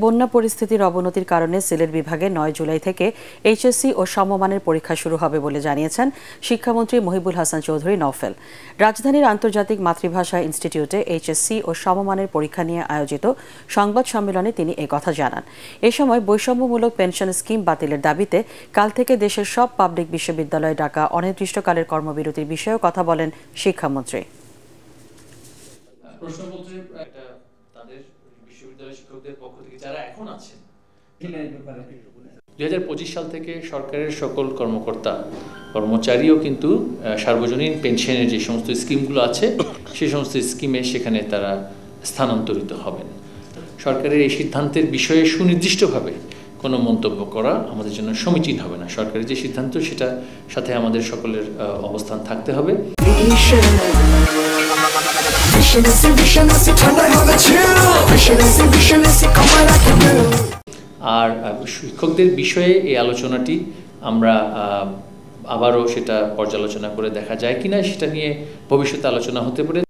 বন্যা পরিস্থিতির অবনতির কারণে সিলেট বিভাগে 9 জুলাই থেকে এইচএসসি ও সমমানের পরীক্ষা শুরু হবে বলে জানিয়েছেন শিক্ষামন্ত্রী মহিবুল হাসান চৌধুরী নওফেল। রাজধানীর আন্তর্জাতিক মাতৃভাষা ইনস্টিটিউটে এইচএসসি ও সমমানের পরীক্ষা নিয়ে আয়োজিত সংবাদ সম্মেলনে তিনি কথা জানান। এ সময় বৈষম্যমূলক পেনশন স্কিম বাতিলের দাবিতে কাল থেকে দেশের সব পাবলিক বিশ্ববিদ্যালয়ে ডাকা অনির্দিষ্টকালের কর্মবিরতির বিষয়েও কথা বলেন শিক্ষামন্ত্রী। শিক্ষকদের পক্ষ থেকে যারা এখন আছেন 2025 সাল থেকে সরকারের সকল কর্মকর্তা কর্মচারীও কিন্তু সার্বজনীন পেনশনের যে সমস্ত স্কিমগুলো আছে সেই সমস্ত স্কিমে সেখানে তারা স্থানান্তরিত হবেন। সরকারের এই সিদ্ধান্তের বিষয়ে সুনির্দিষ্টভাবে কোনো মন্তব্য করা আমাদের জন্য সমীচীন হবে না। সরকারের যে সিদ্ধান্ত সেটা সাথে আমাদের সকলের অবস্থান থাকতে হবে। আর শিক্ষকদের বিষয়ে এই আলোচনাটি আমরা আবারও সেটা পর্যালোচনা করে দেখা যায় কিনা সেটা নিয়ে ভবিষ্যতে আলোচনা হতে পারে।